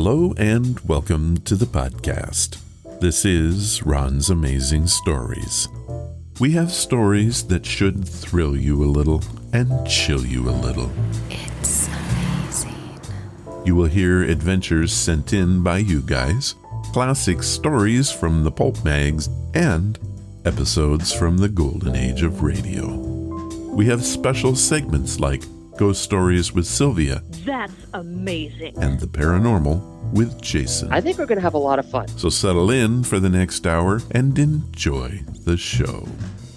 Hello and welcome to the podcast. This is Ron's Amazing Stories. We have stories that should thrill you a little and chill you a little. It's amazing. You will hear adventures sent in by you guys, classic stories from the pulp mags, and episodes from the golden age of radio. We have special segments like Ghost Stories with Sylvia. That's amazing. And the Paranormal with Jason. I think we're going to have a lot of fun. So settle in for the next hour and enjoy the show.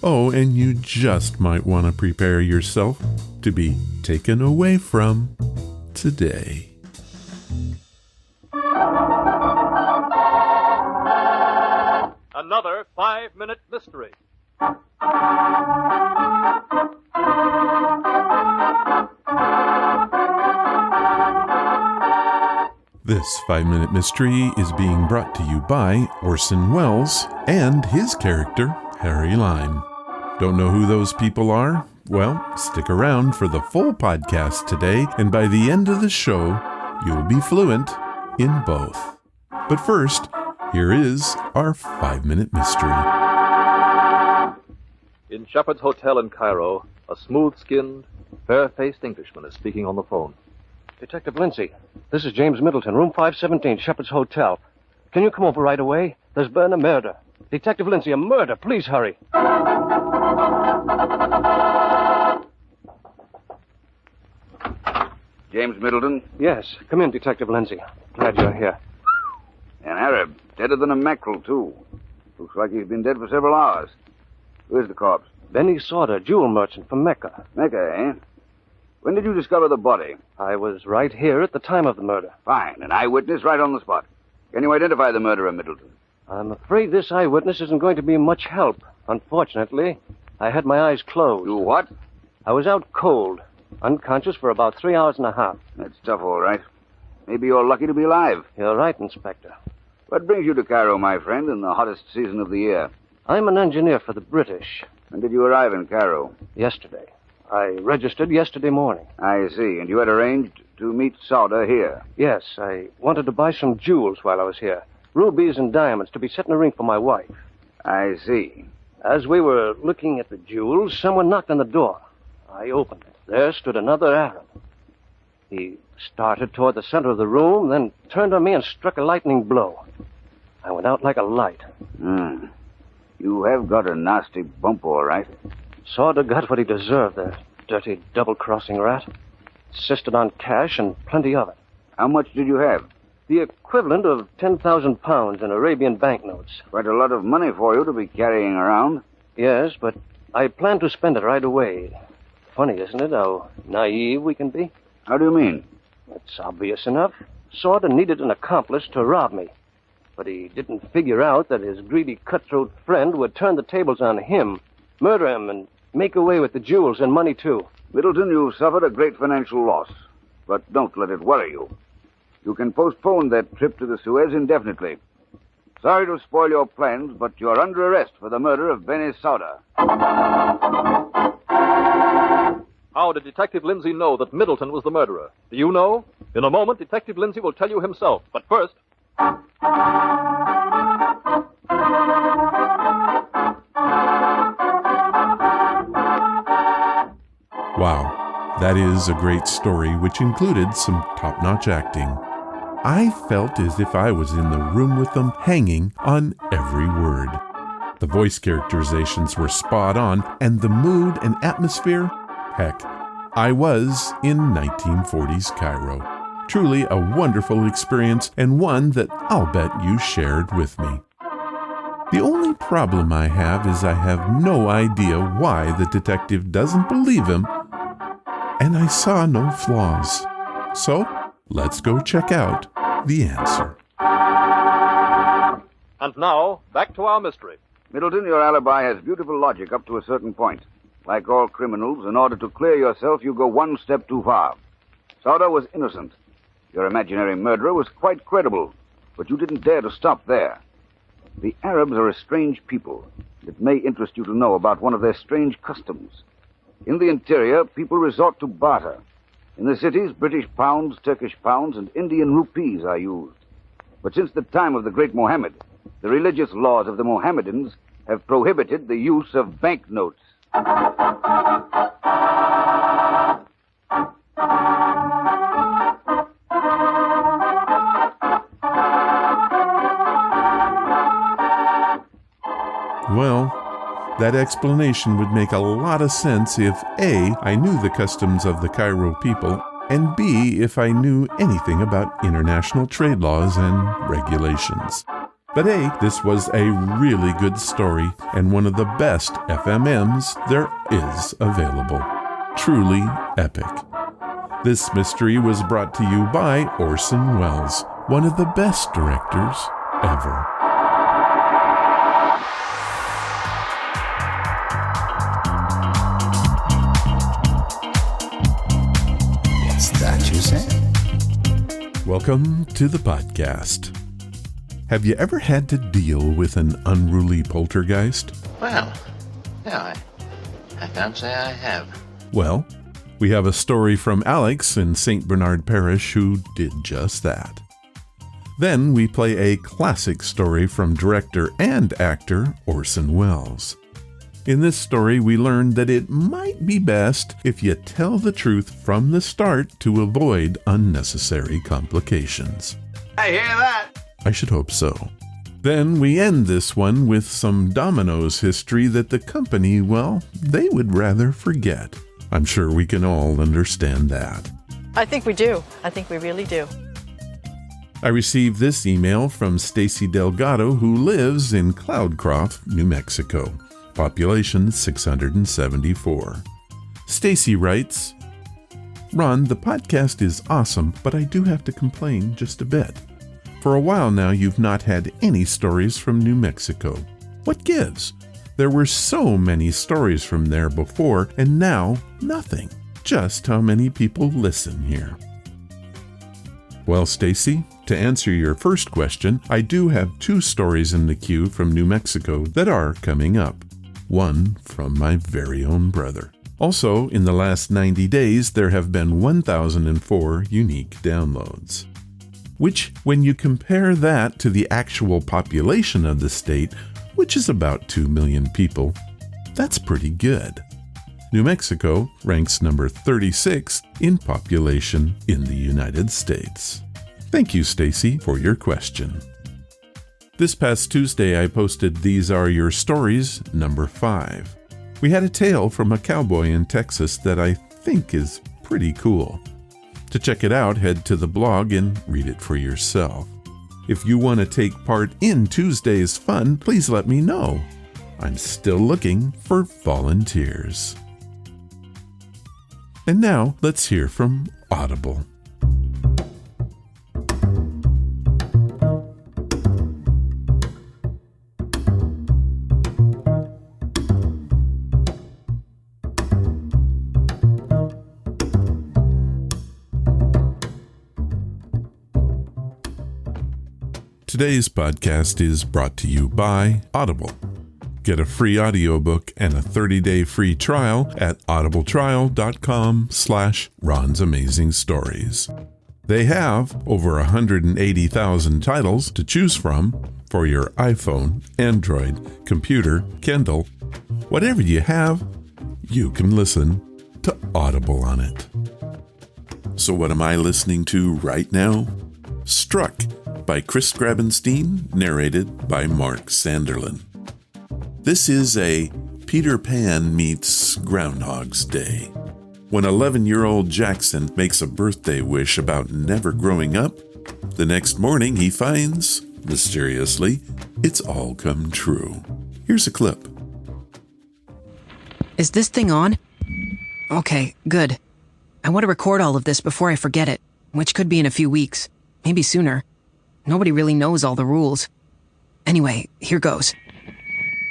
Oh, and you just might want to prepare yourself to be taken away from today. Another 5-minute mystery. This 5-minute mystery is being brought to you by Orson Welles and his character, Harry Lime. Don't know who those people are? Well, stick around for the full podcast today, and by the end of the show, you'll be fluent in both. But first, here is our 5-minute mystery. In Shepherd's Hotel in Cairo, a smooth-skinned, fair-faced Englishman is speaking on the phone. Detective Lindsay, this is James Middleton, room 517, Shepherd's Hotel. Can you come over right away? There's been a murder. Detective Lindsay, a murder. Please hurry. James Middleton? Yes, come in, Detective Lindsay. Glad you're here. An Arab. Deader than a mackerel, too. Looks like he's been dead for several hours. Where's the corpse? Benny Sauter, jewel merchant from Mecca. Mecca, eh? When did you discover the body? I was right here at the time of the murder. Fine. An eyewitness right on the spot. Can you identify the murderer, Middleton? I'm afraid this eyewitness isn't going to be much help. Unfortunately, I had my eyes closed. You what? I was out cold, unconscious for about 3 hours and a half. That's tough, all right. Maybe you're lucky to be alive. You're right, Inspector. What brings you to Cairo, my friend, in the hottest season of the year? I'm an engineer for the British. When did you arrive in Cairo? Yesterday. I registered yesterday morning. I see. And you had arranged to meet Sauter here? Yes, I wanted to buy some jewels while I was here. Rubies and diamonds to be set in a ring for my wife. I see. As we were looking at the jewels, someone knocked on the door. I opened it. There stood another Arab. He started toward the center of the room, then turned on me and struck a lightning blow. I went out like a light. You have got a nasty bump, all right. Sauter got what he deserved, that dirty double-crossing rat. Insisted on cash and plenty of it. How much did you have? The equivalent of 10,000 pounds in Arabian banknotes. Quite a lot of money for you to be carrying around. Yes, but I planned to spend it right away. Funny, isn't it, how naive we can be? How do you mean? It's obvious enough. Sauter needed an accomplice to rob me. But he didn't figure out that his greedy cutthroat friend would turn the tables on him, murder him, and make away with the jewels and money, too. Middleton, you've suffered a great financial loss. But don't let it worry you. You can postpone that trip to the Suez indefinitely. Sorry to spoil your plans, but you're under arrest for the murder of Benny Sauter. How did Detective Lindsay know that Middleton was the murderer? Do you know? In a moment, Detective Lindsay will tell you himself. But first... Wow, that is a great story which included some top-notch acting. I felt as if I was in the room with them, hanging on every word. The voice characterizations were spot on, and the mood and atmosphere, heck, I was in 1940s Cairo. Truly a wonderful experience, and one that I'll bet you shared with me. The only problem I have is I have no idea why the detective doesn't believe him, and I saw no flaws. So, let's go check out the answer. And now, back to our mystery. Middleton, your alibi has beautiful logic up to a certain point. Like all criminals, in order to clear yourself, you go one step too far. Sauter was innocent. Your imaginary murderer was quite credible, but you didn't dare to stop there. The Arabs are a strange people. It may interest you to know about one of their strange customs. In the interior, people resort to barter. In the cities, British pounds, Turkish pounds, and Indian rupees are used. But since the time of the great Mohammed, the religious laws of the Mohammedans have prohibited the use of banknotes. Well, that explanation would make a lot of sense if A, I knew the customs of the Cairo people, and B, if I knew anything about international trade laws and regulations. But A, this was a really good story and one of the best FMMs there is available. Truly epic. This mystery was brought to you by Orson Welles, one of the best directors ever. Welcome to the podcast. Have you ever had to deal with an unruly poltergeist? Well, yeah, I can't say I have. Well, we have a story from Alex in Saint Bernard Parish who did just that. Then we play a classic story from director and actor Orson Welles. In this story, we learned that it might be best if you tell the truth from the start to avoid unnecessary complications. I hear that. I should hope so. Then we end this one with some Domino's history that the company, well, they would rather forget. I'm sure we can all understand that. I think we do. I think we really do. I received this email from Stacy Delgado, who lives in Cloudcroft, New Mexico. Population 674. Stacy writes, Ron, the podcast is awesome, but I do have to complain just a bit. For a while now, you've not had any stories from New Mexico. What gives? There were so many stories from there before, and now nothing. Just how many people listen here? Well, Stacy, to answer your first question, I do have 2 stories in the queue from New Mexico that are coming up. One from my very own brother. Also, in the last 90 days, there have been 1,004 unique downloads. Which, when you compare that to the actual population of the state, which is about 2 million people, that's pretty good. New Mexico ranks number 36 in population in the United States. Thank you, Stacy, for your question. This past Tuesday, I posted These Are Your Stories, number 5. We had a tale from a cowboy in Texas that I think is pretty cool. To check it out, head to the blog and read it for yourself. If you want to take part in Tuesday's fun, please let me know. I'm still looking for volunteers. And now, let's hear from Audible. Today's podcast is brought to you by Audible. Get a free audiobook and a 30-day free trial at audibletrial.com/Ron's Amazing Stories. They have over 180,000 titles to choose from for your iPhone, Android, computer, Kindle. Whatever you have, you can listen to Audible on it. So what am I listening to right now? Struck by Chris Grabenstein, narrated by Mark Sanderlin. This is a Peter Pan meets Groundhog's Day. When 11-year-old Jackson makes a birthday wish about never growing up, the next morning he finds, mysteriously, it's all come true. Here's a clip. Is this thing on? Okay, good. I want to record all of this before I forget it, which could be in a few weeks, maybe sooner. Nobody really knows all the rules. Anyway, here goes.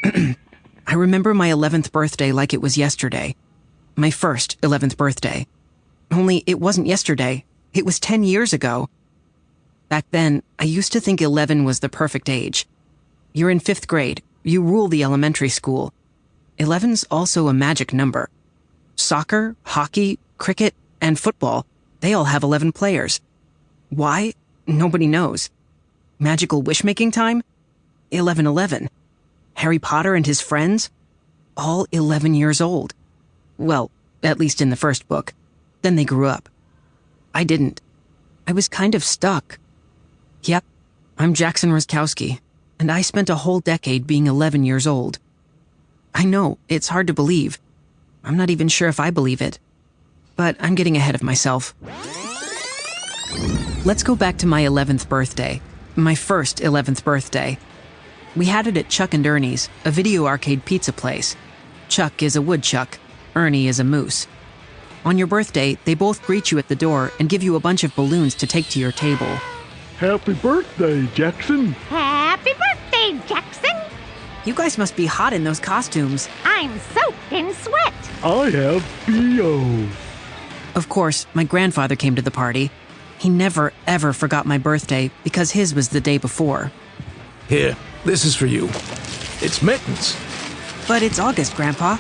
I remember my 11th birthday like it was yesterday. My first 11th birthday. Only it wasn't yesterday. It was 10 years ago. Back then, I used to think 11 was the perfect age. You're in 5th grade. You rule the elementary school. 11's also a magic number. Soccer, hockey, cricket, and football, they all have 11 players. Why? Nobody knows. Magical wish-making time? 11:11. Harry Potter and his friends? All 11 years old. Well, at least in the first book. Then they grew up. I didn't. I was kind of stuck. Yep, I'm Jackson Ruskowski, and I spent a whole decade being 11 years old. I know, it's hard to believe. I'm not even sure if I believe it. But I'm getting ahead of myself. Let's go back to my 11th birthday. My first 11th birthday. We had it at Chuck and Ernie's, a video arcade pizza place. Chuck is a woodchuck. Ernie is a moose. On your birthday, they both greet you at the door and give you a bunch of balloons to take to your table. Happy birthday, Jackson. Happy birthday, Jackson. You guys must be hot in those costumes. I'm soaked in sweat. I have B.O. Of course, my grandfather came to the party. He never, ever forgot my birthday because his was the day before. Here, this is for you. It's mittens. But it's August, Grandpa.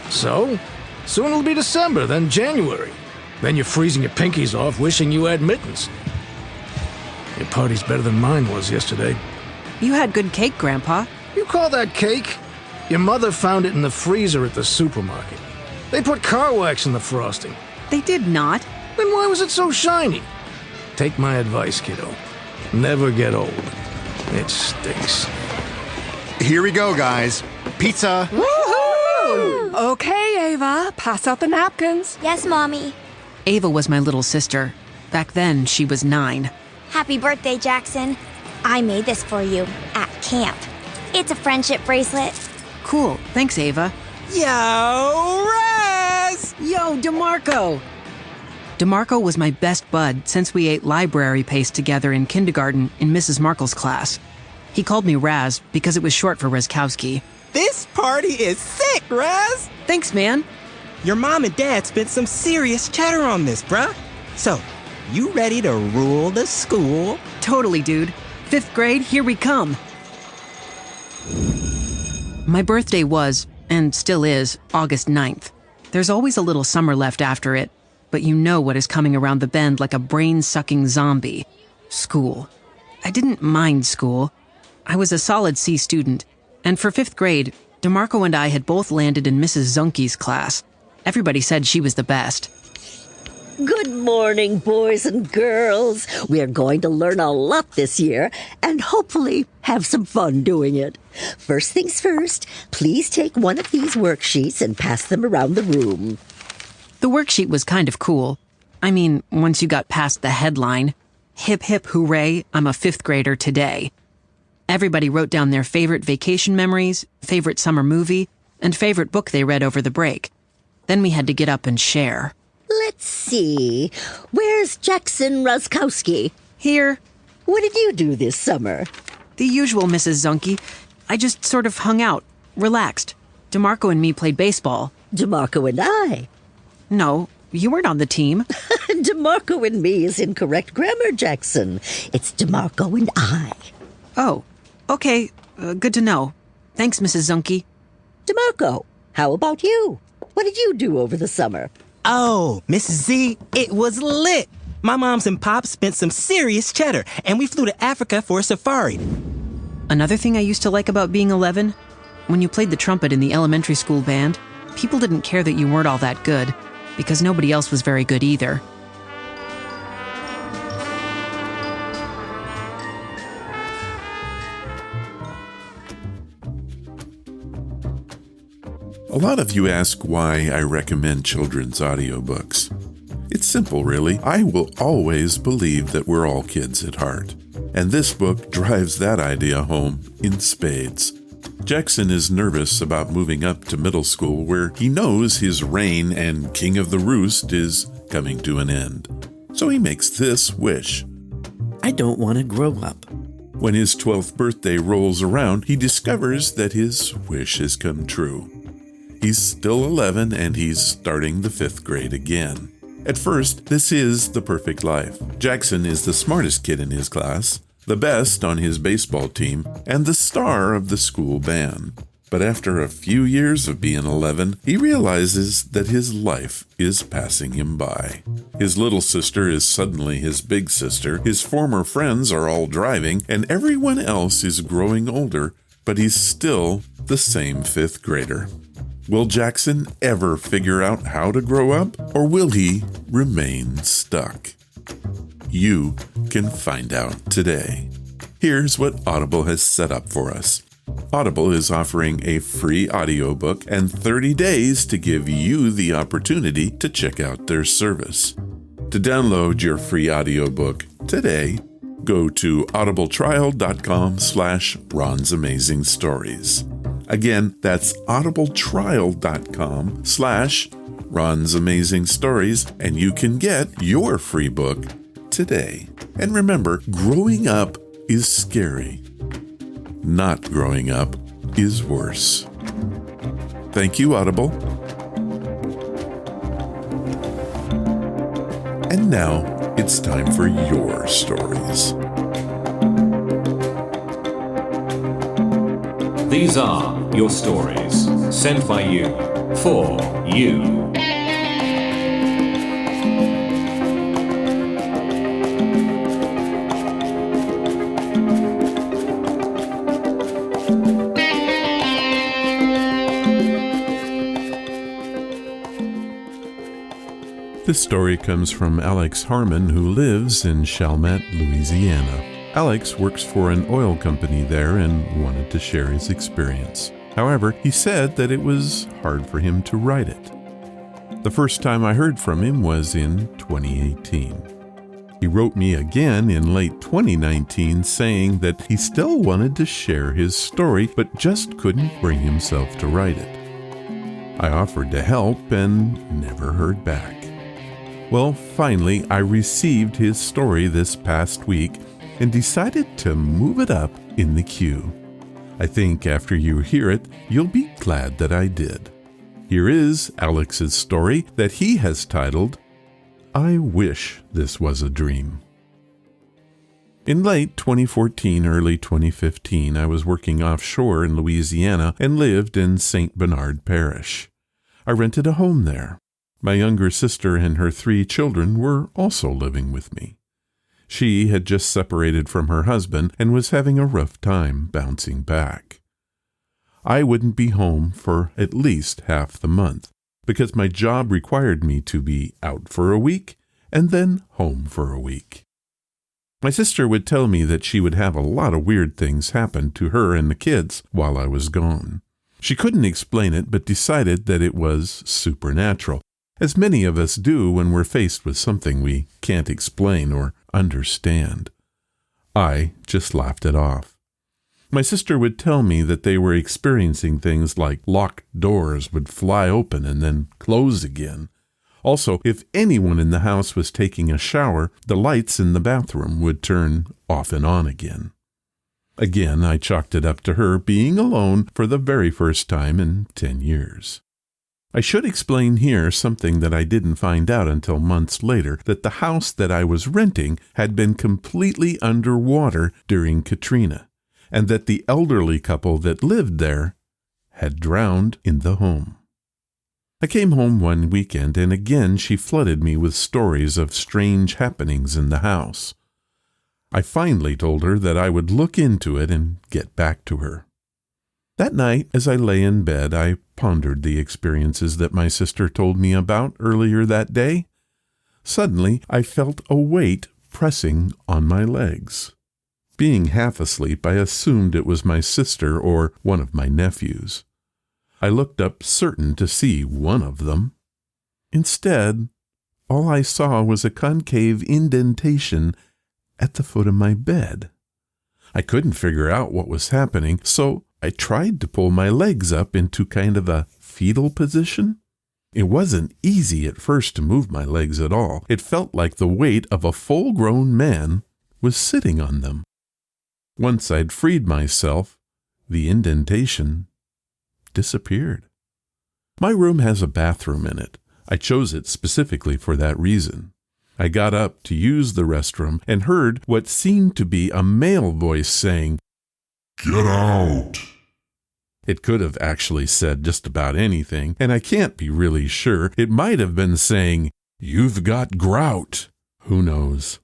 So? Soon it'll be December, then January. Then you're freezing your pinkies off wishing you had mittens. Your party's better than mine was yesterday. You had good cake, Grandpa. You call that cake? Your mother found it in the freezer at the supermarket. They put car wax in the frosting. They did not. Then why was it so shiny? Take my advice, kiddo. Never get old. It stinks. Here we go, guys. Pizza. Woohoo! Okay, Ava, pass out the napkins. Yes, Mommy. Ava was my little sister. Back then, she was 9. Happy birthday, Jackson. I made this for you at camp. It's a friendship bracelet. Cool. Thanks, Ava. Yo, RAS! Yo, DeMarco! DeMarco was my best bud since we ate library paste together in kindergarten in Mrs. Markle's class. He called me Raz because it was short for Ruskowski. This party is sick, Raz! Thanks, man. Your mom and dad spent some serious cheddar on this, bruh. So, you ready to rule the school? Totally, dude. 5th grade, here we come. My birthday was, and still is, August 9th. There's always a little summer left after it, but you know what is coming around the bend like a brain-sucking zombie. School. I didn't mind school. I was a solid C student, and for 5th grade, DeMarco and I had both landed in Mrs. Zunke's class. Everybody said she was the best. Good morning, boys and girls. We are going to learn a lot this year and hopefully have some fun doing it. First things first, please take one of these worksheets and pass them around the room. The worksheet was kind of cool. I mean, once you got past the headline, "Hip hip hooray, I'm a 5th grader today." Everybody wrote down their favorite vacation memories, favorite summer movie, and favorite book they read over the break. Then we had to get up and share. Let's see. Where's Jackson Ruskowski? Here. What did you do this summer? The usual, Mrs. Zunke. I just sort of hung out, relaxed. DeMarco and me played baseball. DeMarco and I? No, you weren't on the team. DeMarco and me is incorrect grammar, Jackson. It's DeMarco and I. Oh, okay. Good to know. Thanks, Mrs. Zunke. DeMarco, how about you? What did you do over the summer? Oh, Mrs. Z, it was lit. My moms and pops spent some serious cheddar, and we flew to Africa for a safari. Another thing I used to like about being 11? When you played the trumpet in the elementary school band, people didn't care that you weren't all that good, because nobody else was very good either. A lot of you ask why I recommend children's audiobooks. It's simple, really. I will always believe that we're all kids at heart. And this book drives that idea home in spades. Jackson is nervous about moving up to middle school where he knows his reign and King of the Roost is coming to an end. So he makes this wish. I don't want to grow up. When his 12th birthday rolls around, he discovers that his wish has come true. He's still 11 and he's starting the 5th grade again. At first, this is the perfect life. Jackson is the smartest kid in his class, the best on his baseball team, and the star of the school band. But after a few years of being 11, he realizes that his life is passing him by. His little sister is suddenly his big sister, his former friends are all driving, and everyone else is growing older, but he's still the same 5th grader. Will Jackson ever figure out how to grow up, or will he remain stuck? You can find out today. Here's what Audible has set up for us. Audible is offering a free audiobook and 30 days to give you the opportunity to check out their service. To download your free audiobook today, go to audibletrial.com/Ron's Amazing Stories. Again, that's audibletrial.com/Ron's Amazing Stories, and you can get your free book today. And remember, growing up is scary. Not growing up is worse. Thank you, Audible. And now it's time for your stories. These are your stories, sent by you, for you. This story comes from Alex Harmon, who lives in Chalmette, Louisiana. Alex works for an oil company there and wanted to share his experience. However, he said that it was hard for him to write it. The first time I heard from him was in 2018. He wrote me again in late 2019 saying that he still wanted to share his story but just couldn't bring himself to write it. I offered to help and never heard back. Well, finally, I received his story this past week and decided to move it up in the queue. I think after you hear it, you'll be glad that I did. Here is Alex's story that he has titled, I Wish This Was a Dream. In late 2014, early 2015, I was working offshore in Louisiana and lived in Saint Bernard Parish. I rented a home there. My younger sister and her 3 children were also living with me. She had just separated from her husband and was having a rough time bouncing back. I wouldn't be home for at least half the month because my job required me to be out for a week and then home for a week. My sister would tell me that she would have a lot of weird things happen to her and the kids while I was gone. She couldn't explain it but decided that it was supernatural, as many of us do when we're faced with something we can't explain or understand. I just laughed it off. My sister would tell me that they were experiencing things like locked doors would fly open and then close again. Also, if anyone in the house was taking a shower, the lights in the bathroom would turn off and on again. Again, I chalked it up to her being alone for the very first time in 10 years. I should explain here something that I didn't find out until months later, that the house that I was renting had been completely underwater during Katrina, and that the elderly couple that lived there had drowned in the home. I came home one weekend, and again she flooded me with stories of strange happenings in the house. I finally told her that I would look into it and get back to her. That night, as I lay in bed, I pondered the experiences that my sister told me about earlier that day. Suddenly, I felt a weight pressing on my legs. Being half asleep, I assumed it was my sister or one of my nephews. I looked up certain to see one of them. Instead, all I saw was a concave indentation at the foot of my bed. I couldn't figure out what was happening, so I tried to pull my legs up into kind of a fetal position. It wasn't easy at first to move my legs at all. It felt like the weight of a full-grown man was sitting on them. Once I'd freed myself, the indentation disappeared. My room has a bathroom in it. I chose it specifically for that reason. I got up to use the restroom and heard what seemed to be a male voice saying, "Get out!" It could have actually said just about anything, and I can't be really sure. It might have been saying, "You've got grout." Who knows?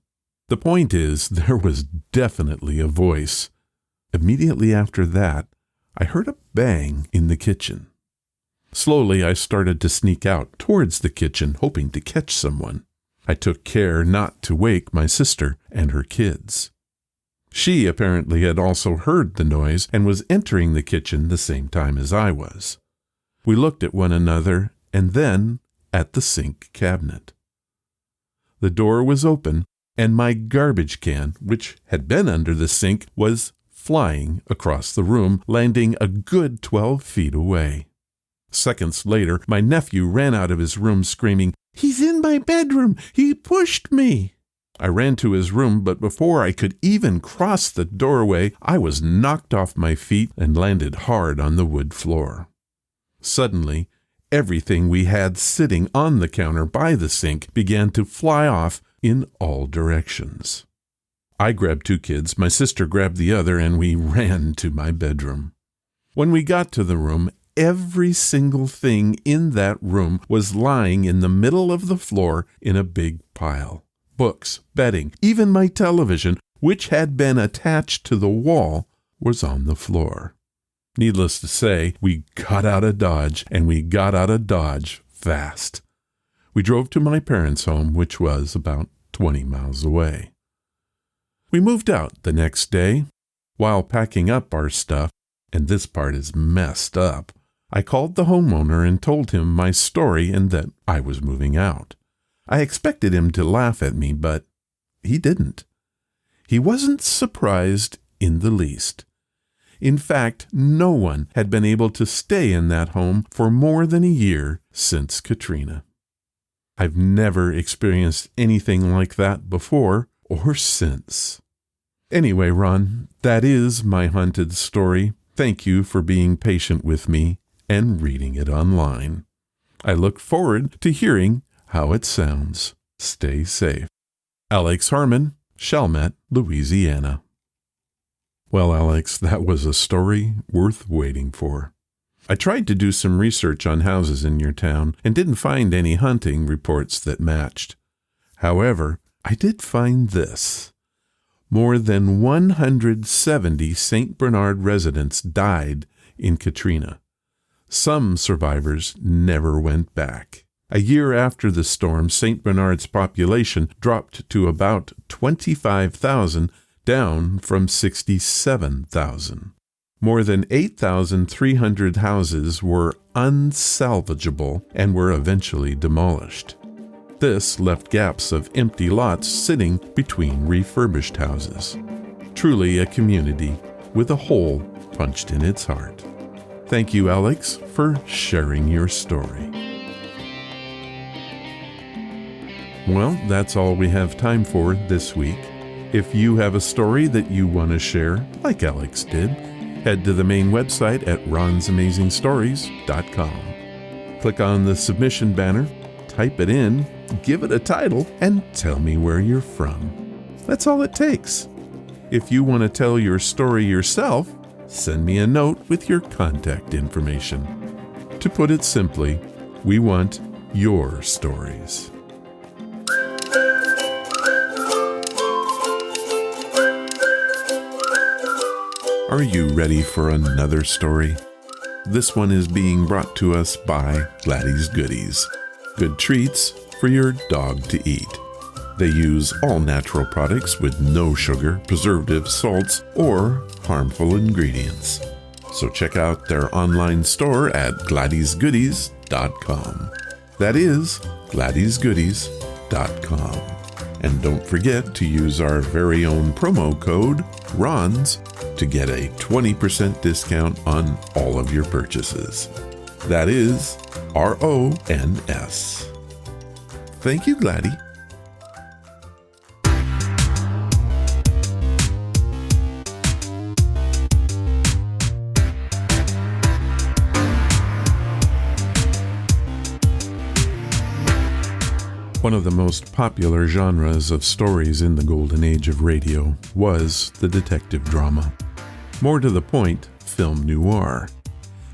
The point is, there was definitely a voice. Immediately after that, I heard a bang in the kitchen. Slowly, I started to sneak out towards the kitchen, hoping to catch someone. I took care not to wake my sister and her kids. She apparently had also heard the noise and was entering the kitchen the same time as I was. We looked at one another and then at the sink cabinet. The door was open, and my garbage can, which had been under the sink, was flying across the room, landing a good 12 feet away. Seconds later, my nephew ran out of his room screaming, "He's in my bedroom! He pushed me!" I ran to his room, but before I could even cross the doorway, I was knocked off my feet and landed hard on the wood floor. Suddenly, everything we had sitting on the counter by the sink began to fly off in all directions. I grabbed 2 kids, my sister grabbed the other, and we ran to my bedroom. When we got to the room, every single thing in that room was lying in the middle of the floor in a big pile. Books, bedding, even my television, which had been attached to the wall, was on the floor. Needless to say, we got out of Dodge, and we got out of Dodge fast. We drove to my parents' home, which was about 20 miles away. We moved out the next day. While packing up our stuff, and this part is messed up, I called the homeowner and told him my story and that I was moving out. I expected him to laugh at me, but he didn't. He wasn't surprised in the least. In fact, no one had been able to stay in that home for more than a year since Katrina. I've never experienced anything like that before or since. Anyway, Ron, that is my haunted story. Thank you for being patient with me and reading it online. I look forward to hearing how it sounds. Stay safe. Alex Harmon, Chalmette, Louisiana. Well, Alex, that was a story worth waiting for. I tried to do some research on houses in your town and didn't find any hunting reports that matched. However, I did find this. More than 170 Saint Bernard residents died in Katrina. Some survivors never went back. A year after the storm, Saint Bernard's population dropped to about 25,000, down from 67,000. More than 8,300 houses were unsalvageable and were eventually demolished. This left gaps of empty lots sitting between refurbished houses. Truly a community with a hole punched in its heart. Thank you, Alex, for sharing your story. Well, that's all we have time for this week. If you have a story that you want to share, like Alex did, head to the main website at ronsamazingstories.com. Click on the submission banner, type it in, give it a title, and tell me where you're from. That's all it takes. If you want to tell your story yourself, send me a note with your contact information. To put it simply, we want your stories. Are you ready for another story? This one is being brought to us by Gladys Goodies. Good treats for your dog to eat. They use all natural products with no sugar, preservatives, salts, or harmful ingredients. So check out their online store at GladysGoodies.com. That is GladysGoodies.com. And don't forget to use our very own promo code, RONS, to get a 20% discount on all of your purchases. That is RONS. Thank you, Gladys. One of the most popular genres of stories in the golden age of radio was the detective drama. More to the point, film noir.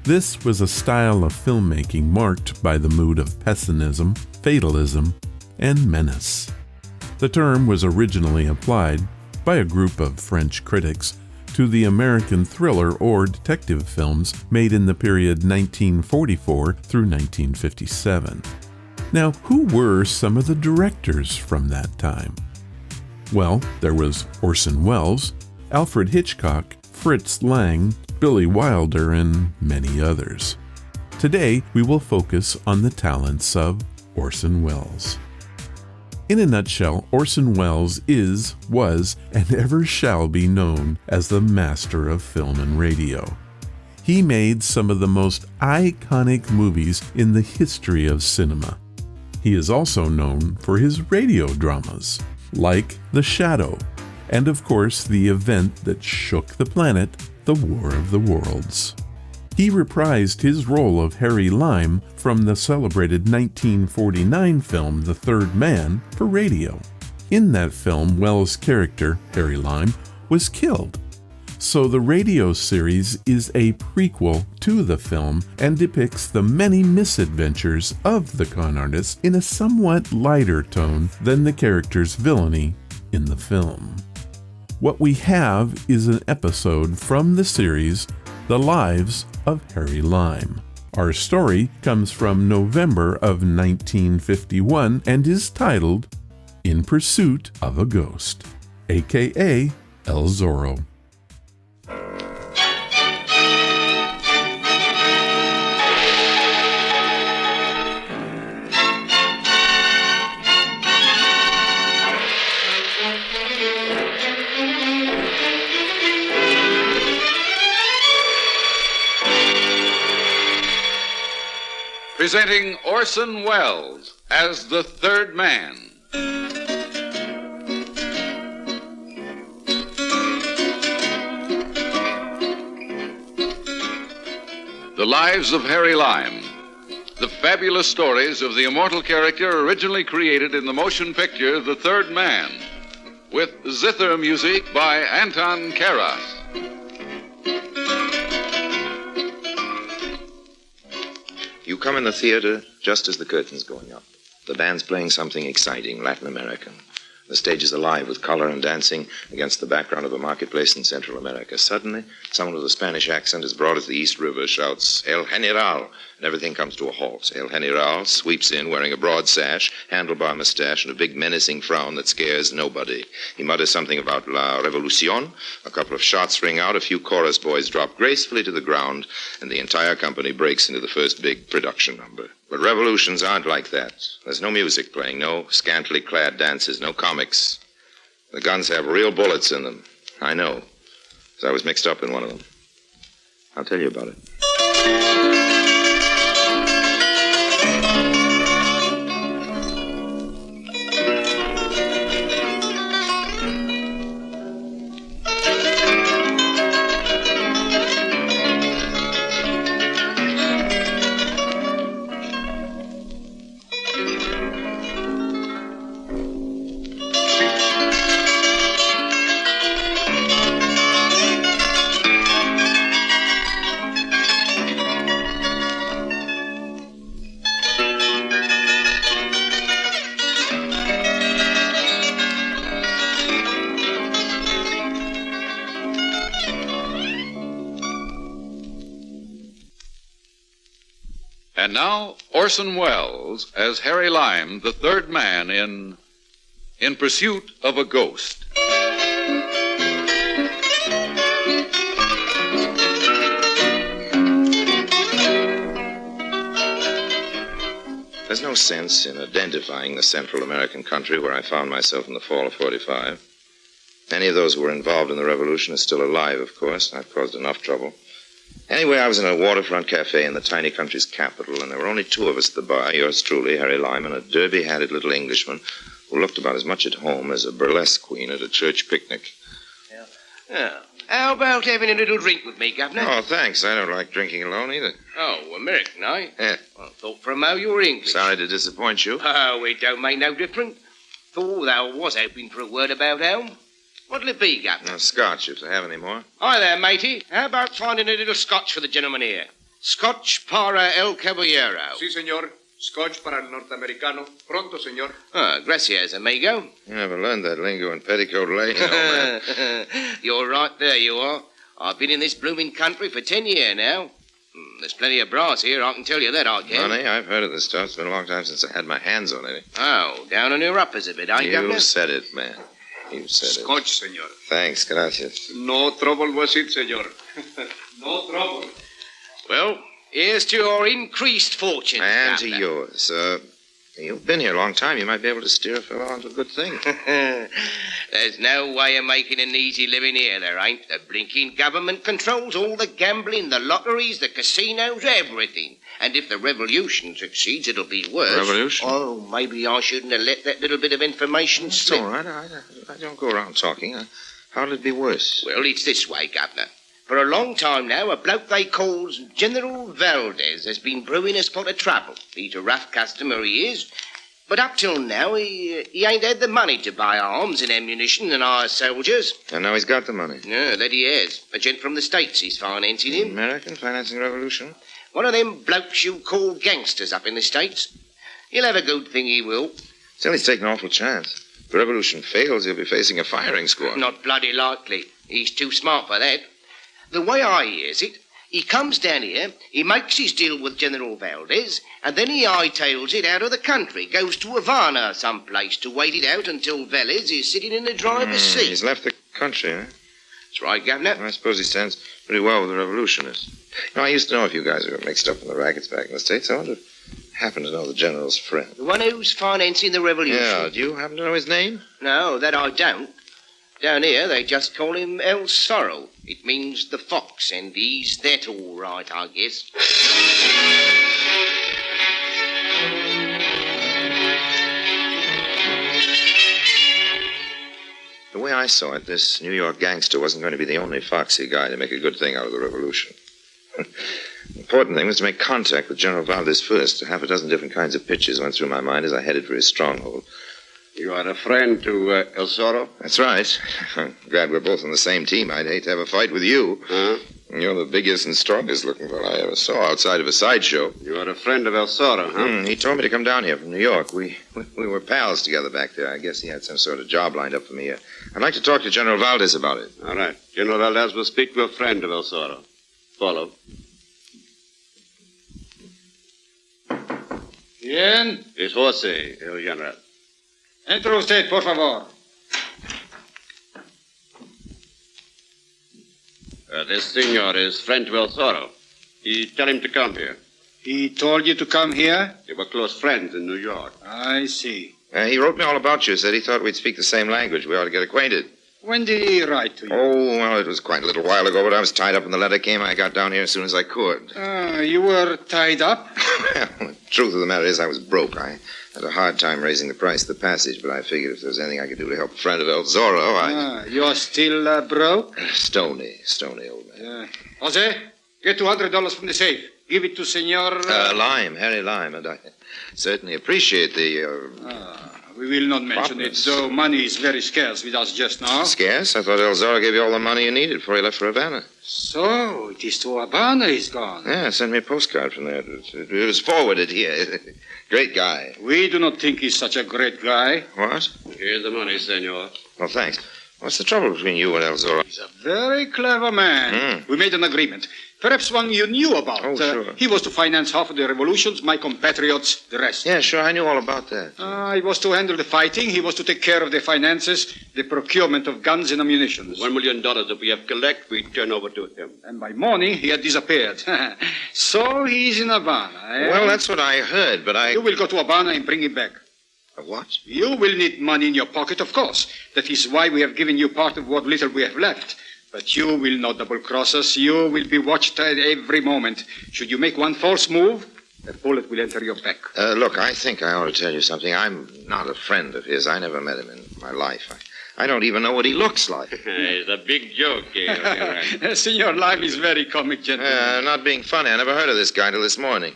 This was a style of filmmaking marked by the mood of pessimism, fatalism, and menace. The term was originally applied by a group of French critics to the American thriller or detective films made in the period 1944 through 1957. Now, who were some of the directors from that time? Well, there was Orson Welles, Alfred Hitchcock, Fritz Lang, Billy Wilder, and many others. Today, we will focus on the talents of Orson Welles. In a nutshell, Orson Welles was, and ever shall be known as the master of film and radio. He made some of the most iconic movies in the history of cinema. He is also known for his radio dramas, like The Shadow, and of course the event that shook the planet, The War of the Worlds. He reprised his role of Harry Lime from the celebrated 1949 film The Third Man for radio. In that film, Welles' character, Harry Lime, was killed. So the radio series is a prequel to the film and depicts the many misadventures of the con artist in a somewhat lighter tone than the character's villainy in the film. What we have is an episode from the series The Lives of Harry Lime. Our story comes from November of 1951 and is titled In Pursuit of a Ghost, aka El Zorro. Presenting Orson Welles as the Third Man. The Lives of Harry Lime. The fabulous stories of the immortal character originally created in the motion picture The Third Man, with zither music by Anton Karas. You come in the theater just as the curtain's going up. The band's playing something exciting, Latin American. The stage is alive with color and dancing against the background of a marketplace in Central America. Suddenly, someone with a Spanish accent as broad as the East River shouts, El General, and everything comes to a halt. El General sweeps in wearing a broad sash, handlebar mustache, and a big menacing frown that scares nobody. He mutters something about La Revolucion. A couple of shots ring out, a few chorus boys drop gracefully to the ground, and the entire company breaks into the first big production number. But revolutions aren't like that. There's no music playing, no scantily clad dances, no comics. The guns have real bullets in them. I know, because I was mixed up in one of them. I'll tell you about it. And now, Orson Welles as Harry Lime, the Third Man in Pursuit of a Ghost. There's no sense in identifying the Central American country where I found myself in the fall of '45. Many of those who were involved in the revolution are still alive, of course. I've caused enough trouble. Anyway, I was in a waterfront cafe in the tiny country's capital, and there were only two of us at the bar, yours truly, Harry Lime, and a derby-hatted little Englishman who looked about as much at home as a burlesque queen at a church picnic. Yeah. How about having a little drink with me, Governor? Oh, thanks. I don't like drinking alone either. Oh, American, eh? Yeah. Well, I thought for a mo you were English. Sorry to disappoint you. Oh, it don't make no difference. Thought I was hoping for a word about home. What'll it be, Governor? Scotch, if they have any more. Hi there, matey. How about finding a little scotch for the gentleman here? Scotch para el caballero. Sí, señor. Scotch para el norteamericano. Pronto, señor. Gracias, amigo. You never learned that lingo in Petticoat Lane, old man. You're right there, you are. I've been in this blooming country for 10 years now. There's plenty of brass here, I can tell you that, I can. Money? I've heard of this stuff. It's been a long time since I had my hands on it. Oh, down on your uppers a bit, ain't you? You said it, man. You said it. Scotch, señor. Thanks, gracias. No trouble was it, señor. No trouble. Well, here's to your increased fortunes, And to Governor. yours. You've been here a long time. You might be able to steer a fellow onto a good thing. There's no way of making an easy living here, there ain't. The blinking government controls all the gambling, the lotteries, the casinos, everything. And if the revolution succeeds, it'll be worse. Revolution? Oh, maybe I shouldn't have let that little bit of information It's slip. all right. I don't go around talking. How'll it be worse? Well, it's this way, Governor. For a long time now, a bloke they calls General Valdez has been brewing a spot of trouble. He's a rough customer, he is. But up till now, he ain't had the money to buy arms and ammunition and hire soldiers. And now he's got the money. No, that he has. A gent from the States is financing him. American financing revolution? One of them blokes you call gangsters up in the States. He'll have a good thing, he will. Still, he's taking an awful chance. If the revolution fails, he'll be facing a firing squad. Not bloody likely. He's too smart for that. The way I hears it, he comes down here, he makes his deal with General Valdez, and then he hightails it out of the country, goes to Havana someplace to wait it out until Valdez is sitting in the driver's seat. He's left the country, eh? That's right, Governor. I suppose he stands pretty well with the revolutionists. You know, I used to know a few guys who got mixed up in the rackets back in the States. I wonder if you happen to know the General's friend. The one who's financing the revolution. Yeah, do you happen to know his name? No, that I don't. Down here, they just call him El Zorro. It means the fox, and he's that all right, I guess. The way I saw it, this New York gangster wasn't going to be the only foxy guy to make a good thing out of the revolution. The important thing was to make contact with General Valdez first. Half a dozen different kinds of pitches went through my mind as I headed for his stronghold. You are a friend to El Zorro? That's right. I'm glad we're both on the same team. I'd hate to have a fight with you. Huh? You're the biggest and strongest looking fellow I ever saw outside of a sideshow. You are a friend of El Zorro, huh? He told me to come down here from New York. We were pals together back there. I guess he had some sort of job lined up for me. I'd like to talk to General Valdez about it. All right. General Valdez will speak to a friend of El Zorro. Follow. Bien. Es Jose, el general. Entre usted, por favor. This senor is friend to El Zorro. He tell him to come here. He told you to come here? They were close friends in New York. I see. He wrote me all about you. Said he thought we'd speak the same language. We ought to get acquainted. When did he write to you? Oh, well, it was quite a little while ago, but I was tied up when the letter came. I got down here as soon as I could. You were tied up? Well, the truth of the matter is I was broke. I had a hard time raising the price of the passage, but I figured if there was anything I could do to help a friend of El Zorro, You're still broke? Stony, old man. Jose, get $200 from the safe. Give it to Senor... Harry Lime, and I certainly appreciate the, We will not mention it, though money is very scarce with us just now. Scarce? I thought El Zorro gave you all the money you needed before he left for Havana. So, it is to Havana he's gone. Yeah, sent me a postcard from there. It was forwarded here. Great guy. We do not think he's such a great guy. What? Here's the money, senor. Well, thanks. What's the trouble between you and El Zorro? He's a very clever man. We made an agreement. Perhaps one you knew about. Oh, sure. He was to finance half of the revolutions, my compatriots the rest. Yeah, sure, I knew all about that. I was to handle the fighting, he was to take care of the finances, the procurement of guns and ammunition. $1 million that we have collect, we turn over to him. And by morning, he had disappeared. So he's in Havana, eh? Well, that's what I heard, but You will go to Havana and bring him back. What? You will need money in your pocket, of course. That is why we have given you part of what little we have left. But you will not double-cross us. You will be watched at every moment. Should you make one false move, a bullet will enter your back. Look, I think I ought to tell you something. I'm not a friend of his. I never met him in my life. I don't even know what he looks like. It's a big joke here. Senor Lime is very comic, gentleman. Not being funny. I never heard of this guy till this morning.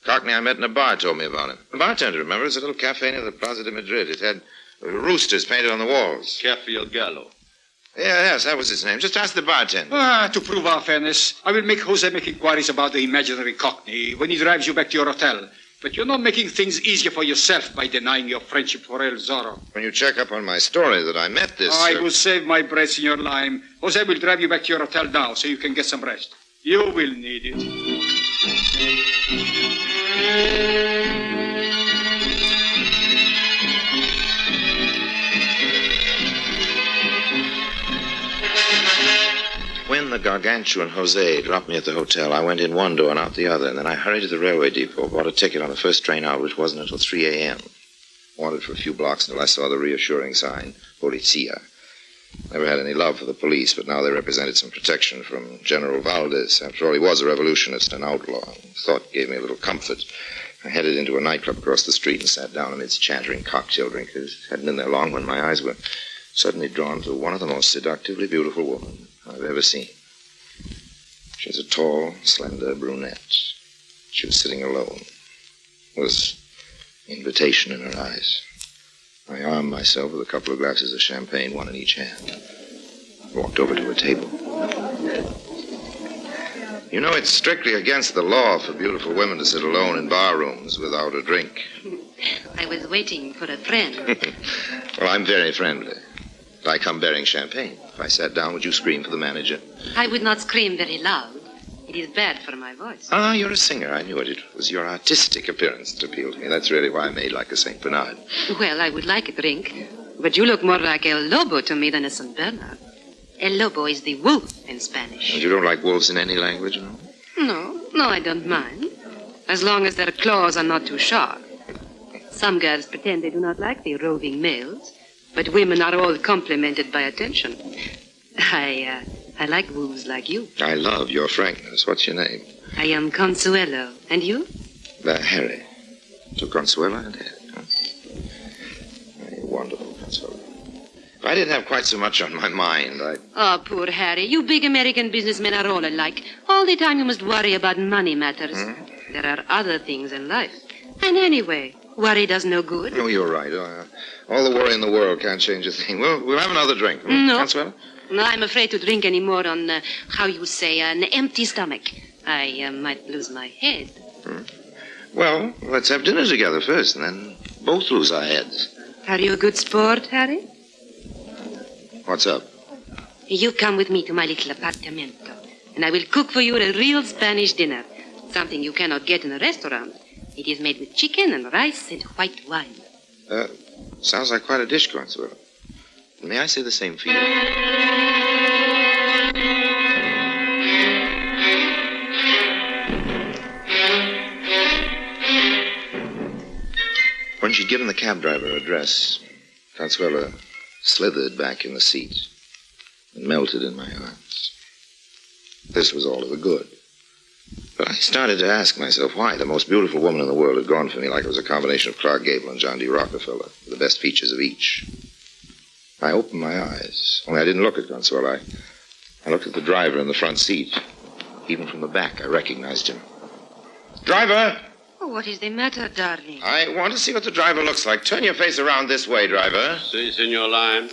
Cockney I met in a bar told me about him. The bartender, remember? It was a little cafe near the Plaza de Madrid. It had roosters painted on the walls. Cafe El Gallo. Yes, that was his name. Just ask the bartender. To prove our fairness, I will make Jose make inquiries about the imaginary Cockney when he drives you back to your hotel. But you're not making things easier for yourself by denying your friendship for El Zorro. When you check up on my story that I met this... I will save my breath, Senor Lime. Jose will drive you back to your hotel now so you can get some rest. You will need it. When the gargantuan Jose dropped me at the hotel, I went in one door and out the other, and then I hurried to the railway depot, bought a ticket on the first train out, which wasn't until 3 a.m. Wandered for a few blocks until I saw the reassuring sign, Policia. Never had any love for the police, but now they represented some protection from General Valdez. After all, he was a revolutionist, an outlaw. Thought gave me a little comfort. I headed into a nightclub across the street and sat down amidst chattering cocktail drinkers. Hadn't been there long when my eyes were suddenly drawn to one of the most seductively beautiful women I've ever seen. She was a tall, slender brunette. She was sitting alone. There was invitation in her eyes. I armed myself with a couple of glasses of champagne, one in each hand. Walked over to her table. You know, it's strictly against the law for beautiful women to sit alone in bar rooms without a drink. I was waiting for a friend. Well, I'm very friendly. I come bearing champagne. If I sat down, would you scream for the manager? I would not scream very loud. It is bad for my voice. Ah, you're a singer. I knew it. It was your artistic appearance that appealed to me. That's really why I made like a Saint Bernard. Well, I would like a drink, but you look more like El Lobo to me than a Saint Bernard. El Lobo is the wolf in Spanish. And you don't like wolves in any language, no? No, I don't mind. As long as their claws are not too sharp. Some girls pretend they do not like the roving males, but women are all complimented by attention. I like wolves like you. I love your frankness. What's your name? I am Consuelo. And you? Harry. So Consuelo and Harry, huh? You're wonderful, Consuelo. If I didn't have quite so much on my mind, Oh, poor Harry. You big American businessmen are all alike. All the time you must worry about money matters. There are other things in life. And anyway, worry does no good. Oh, you're right. All the worry in the world can't change a thing. We'll have another drink. No. Consuelo? No, I'm afraid to drink any more on, how you say, an empty stomach. I might lose my head. Well, let's have dinner together first, and then both lose our heads. Are you a good sport, Harry? What's up? You come with me to my little apartamento, and I will cook for you a real Spanish dinner. Something you cannot get in a restaurant. It is made with chicken and rice and white wine. Sounds like quite a dish, Consuelo. May I say the same for you? When she'd given the cab driver her address, Consuelo slithered back in the seat and melted in my arms. This was all to the good. But I started to ask myself why the most beautiful woman in the world had gone for me like it was a combination of Clark Gable and John D. Rockefeller, the best features of each. I opened my eyes. Only I didn't look at Consuelo. I looked at the driver in the front seat. Even from the back, I recognized him. Driver! Oh, what is the matter, darling? I want to see what the driver looks like. Turn your face around this way, driver. Si, Senor Lime.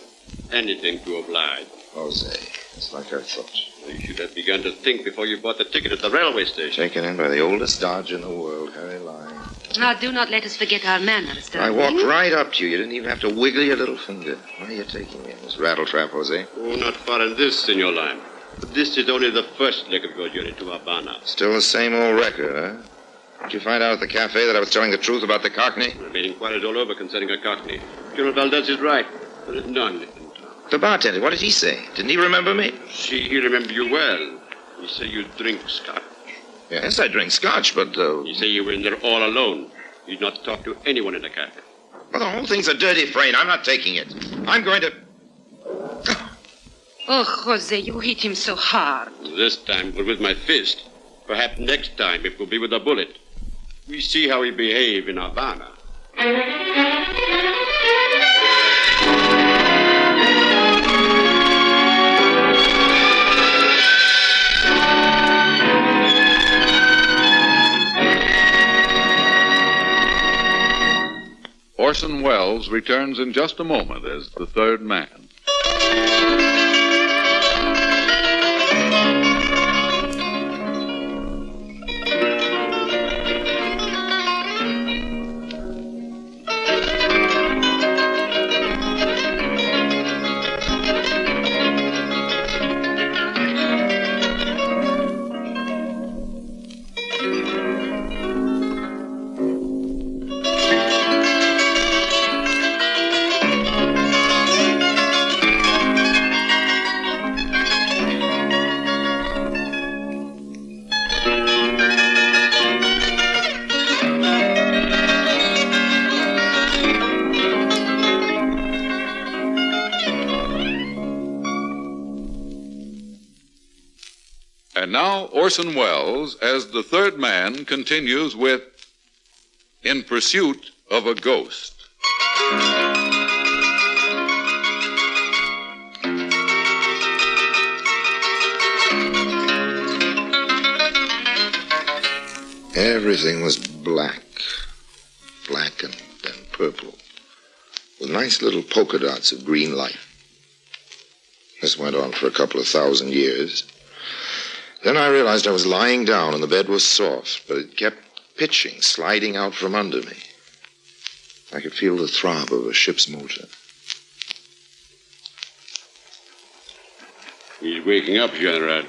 Anything to oblige. Jose. It's like I thought. You should have begun to think before you bought the ticket at the railway station. Taken in by the oldest dodge in the world, Harry Lime. Now, do not let us forget our manners, darling. I walked right up to you. You didn't even have to wiggle your little finger. Where are you taking me? This rattletrap, Jose? Oh, not far in this, Senor Lime. But this is only the first leg of your journey to Havana. Still the same old record, huh? Did you find out at the cafe that I was telling the truth about the Cockney? I made inquiries all over concerning a Cockney. General Valdez is right. There is none. The bartender, what did he say? Didn't he remember me? See, he remembered you well. He said you drink scotch. Yes, I drink scotch, but... He said you were in there all alone. You did not talk to anyone in the cafe. Well, the whole thing's a dirty frame. I'm not taking it. I'm going to... Oh, Jose, you hit him so hard. This time it was with my fist. Perhaps next time it will be with a bullet. We see how he behaved in Havana. Orson Welles returns in just a moment as the third man. And now Orson Welles, as the third man, continues with In Pursuit of a Ghost. Everything was black, blackened and purple, with nice little polka dots of green light. This went on for a couple of 1,000 years. Then I realized I was lying down and the bed was soft, but it kept pitching, sliding out from under me. I could feel the throb of a ship's motor. He's waking up, General.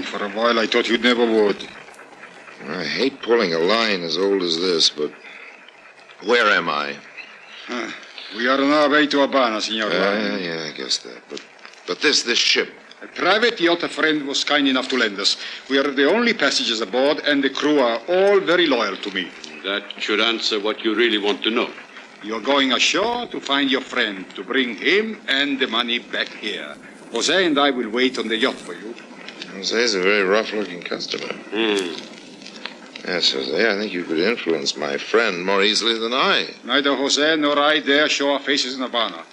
For a while I thought you never would. I hate pulling a line as old as this, but where am I? We are on our way to Habana, Senor. Yeah, I guess that. But this ship. A private yacht a friend was kind enough to lend us. We are the only passengers aboard, and the crew are all very loyal to me. That should answer what you really want to know. You're going ashore to find your friend, to bring him and the money back here. Jose and I will wait on the yacht for you. Jose's a very rough-looking customer. Yes, Jose, I think you could influence my friend more easily than I. Neither Jose nor I dare show our faces in Havana.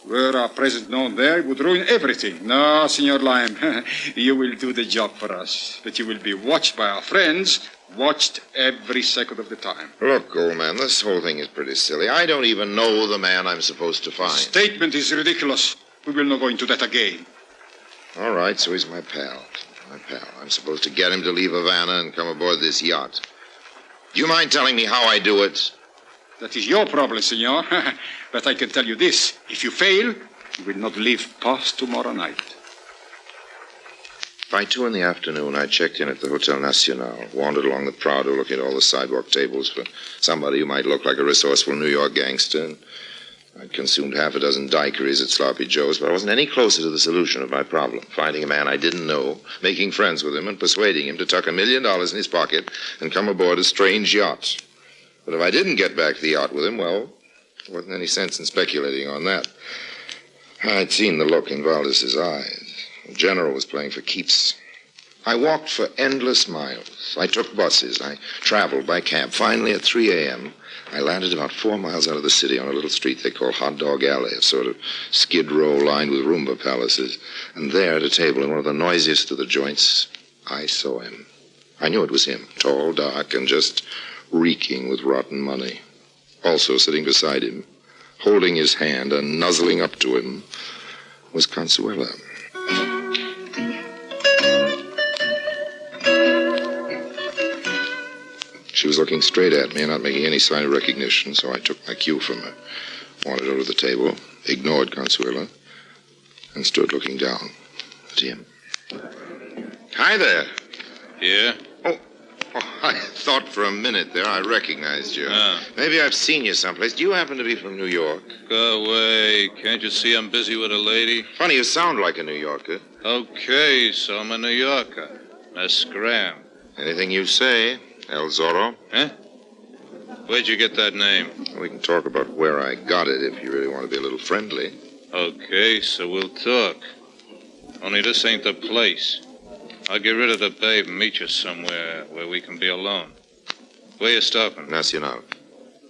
Were our presence known there, it would ruin everything. No, Senor Lime, you will do the job for us. But you will be watched by our friends, watched every second of the time. Look, old man, this whole thing is pretty silly. I don't even know the man I'm supposed to find. The statement is ridiculous. We will not go into that again. All right, so he's my pal. My pal. I'm supposed to get him to leave Havana and come aboard this yacht. Do you mind telling me how I do it? That is your problem, senor. But I can tell you this. If you fail, you will not live past tomorrow night. By 2 in the afternoon, I checked in at the Hotel Nacional, wandered along the Prado, looking at all the sidewalk tables for somebody who might look like a resourceful New York gangster. And I'd consumed half a dozen daiquiris at Sloppy Joe's, but I wasn't any closer to the solution of my problem. Finding a man I didn't know, making friends with him, and persuading him to tuck $1 million in his pocket and come aboard a strange yacht. But if I didn't get back to the yacht with him, well, there wasn't any sense in speculating on that. I'd seen the look in Valdez's eyes. The general was playing for keeps. I walked for endless miles. I took buses. I traveled by cab. Finally, at 3 a.m., I landed about 4 miles out of the city on a little street they call Hot Dog Alley, a sort of skid row lined with Roomba palaces. And there, at a table in one of the noisiest of the joints, I saw him. I knew it was him, tall, dark, and just reeking with rotten money. Also sitting beside him, holding his hand and nuzzling up to him, was Consuela. She was looking straight at me and not making any sign of recognition, so I took my cue from her, wandered over to the table, ignored Consuela, and stood looking down at him. Hi there. Yeah? Oh, I thought for a minute there I recognized you. Maybe I've seen you someplace. Do you happen to be from New York? Go away. Can't you see I'm busy with a lady? Funny, you sound like a New Yorker. Okay, so I'm a New Yorker. A scram. Anything you say, El Zorro. Huh? Where'd you get that name? We can talk about where I got it if you really want to be a little friendly. Okay, so we'll talk. Only this ain't the place. I'll get rid of the babe and meet you somewhere where we can be alone. Where you stopping? Nacional.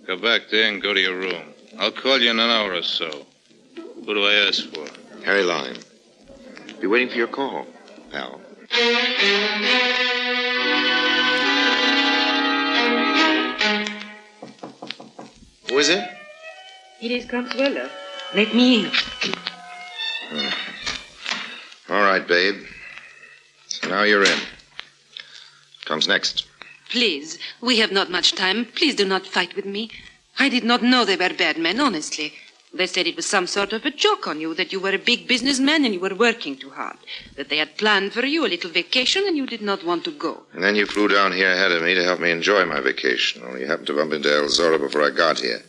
Go back there and go to your room. I'll call you in an hour or so. Who do I ask for? Harry Lime. Be waiting for your call, pal. Who is it? It is Consuelo. Let me in. All right, babe. So now you're in. Comes next. Please, we have not much time. Please do not fight with me. I did not know they were bad men, honestly. They said it was some sort of a joke on you, that you were a big businessman and you were working too hard, that they had planned for you a little vacation and you did not want to go. And then you flew down here ahead of me to help me enjoy my vacation, only you happened to bump into El Zorro before I got here.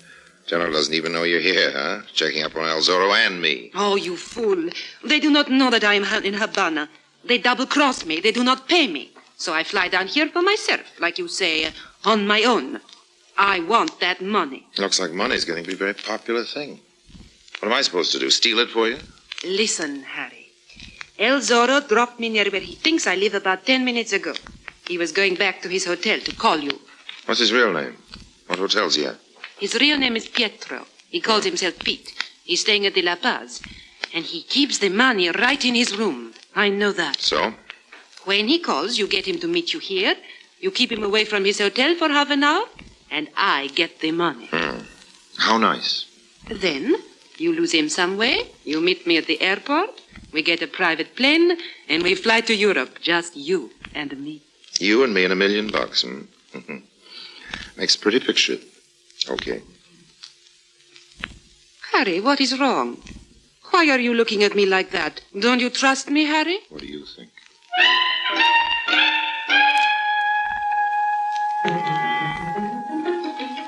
General doesn't even know you're here, huh? Checking up on El Zorro and me. Oh, you fool. They do not know that I am in Habana. They double-cross me. They do not pay me. So I fly down here for myself, like you say, on my own. I want that money. Looks like money's getting to be a very popular thing. What am I supposed to do, steal it for you? Listen, Harry. El Zorro dropped me near where he thinks I live about 10 minutes ago. He was going back to his hotel to call you. What's his real name? What hotel's he at? His real name is Pietro. He calls himself Pete. He's staying at the La Paz. And he keeps the money right in his room. I know that. So? When he calls, you get him to meet you here. You keep him away from his hotel for half an hour. And I get the money. How nice. Then, you lose him some way. You meet me at the airport. We get a private plane. And we fly to Europe. Just you and me. You and me and $1 million, Makes a pretty picture. Okay. Harry, what is wrong? Why are you looking at me like that? Don't you trust me, Harry? What do you think?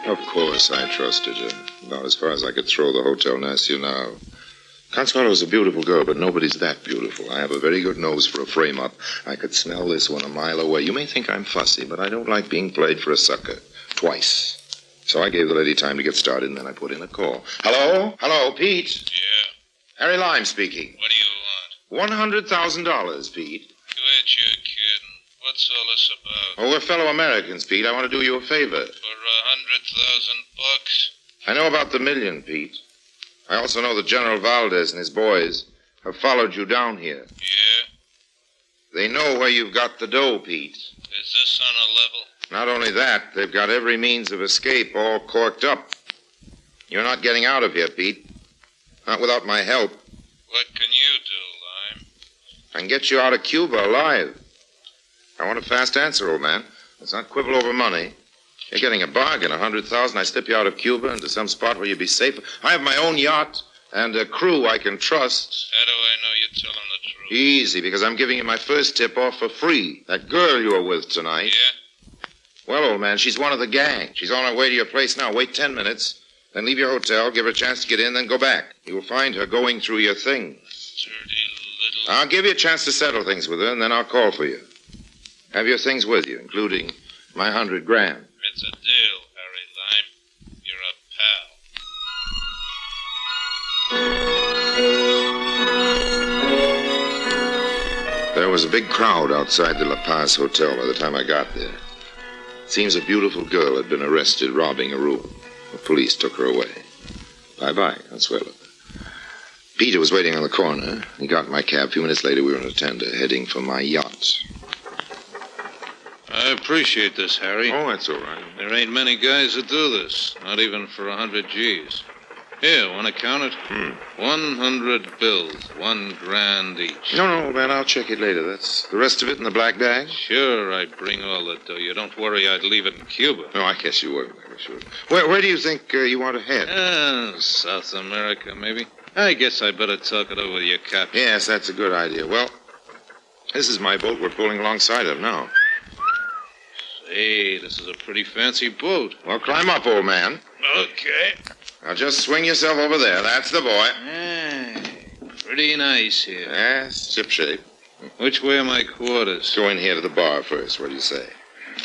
Of course I trusted her. About as far as I could throw the Hotel Nacional. Consuelo is a beautiful girl, but nobody's that beautiful. I have a very good nose for a frame-up. I could smell this one a mile away. You may think I'm fussy, but I don't like being played for a sucker. Twice. So I gave the lady time to get started, and then I put in a call. Hello? Hello, Pete? Yeah? Harry Lime speaking. What do you want? $100,000, Pete. Quit your kidding. What's all this about? Oh, we're fellow Americans, Pete. I want to do you a favor. For $100,000 bucks? I know about the $1 million, Pete. I also know that General Valdez and his boys have followed you down here. Yeah? They know where you've got the dough, Pete. Is this on a level? Not only that, they've got every means of escape all corked up. You're not getting out of here, Pete. Not without my help. What can you do, Lime? I can get you out of Cuba alive. I want a fast answer, old man. Let's not quibble over money. You're getting a bargain, $100,000. I slip you out of Cuba into some spot where you'll be safe. I have my own yacht and a crew I can trust. How do I know you're telling the truth? Easy, because I'm giving you my first tip-off for free. That girl you were with tonight. Yeah? Well, old man, she's one of the gang. She's on her way to your place now. Wait 10 minutes, then leave your hotel, give her a chance to get in, then go back. You will find her going through your things. Dirty little... I'll give you a chance to settle things with her, and then I'll call for you. Have your things with you, including my $100,000. It's a deal, Harry Lime. You're a pal. There was a big crowd outside the La Paz Hotel by the time I got there. It seems a beautiful girl had been arrested robbing a room. The police took her away. Bye-bye, Consuelo. Peter was waiting on the corner. He got in my cab. A few minutes later, we were in a tender heading for my yacht. I appreciate this, Harry. Oh, that's all right. There ain't many guys that do this, not even for 100 G's. Here, want to count it? 100 bills, $1,000 each. No, man, I'll check it later. That's the rest of it in the black bag? Sure, I'd bring all the dough. You don't worry, I'd leave it in Cuba. No, I guess you would. Sure. Where do you think you want to head? South America, maybe. I guess I better talk it over with your captain. Yes, that's a good idea. Well, this is my boat we're pulling alongside of now. Hey, this is a pretty fancy boat. Well, climb up, old man. Okay. Now just swing yourself over there. That's the boy. Hey, pretty nice here. Yes, shipshape. Which way are my quarters? Go in here to the bar first. What do you say?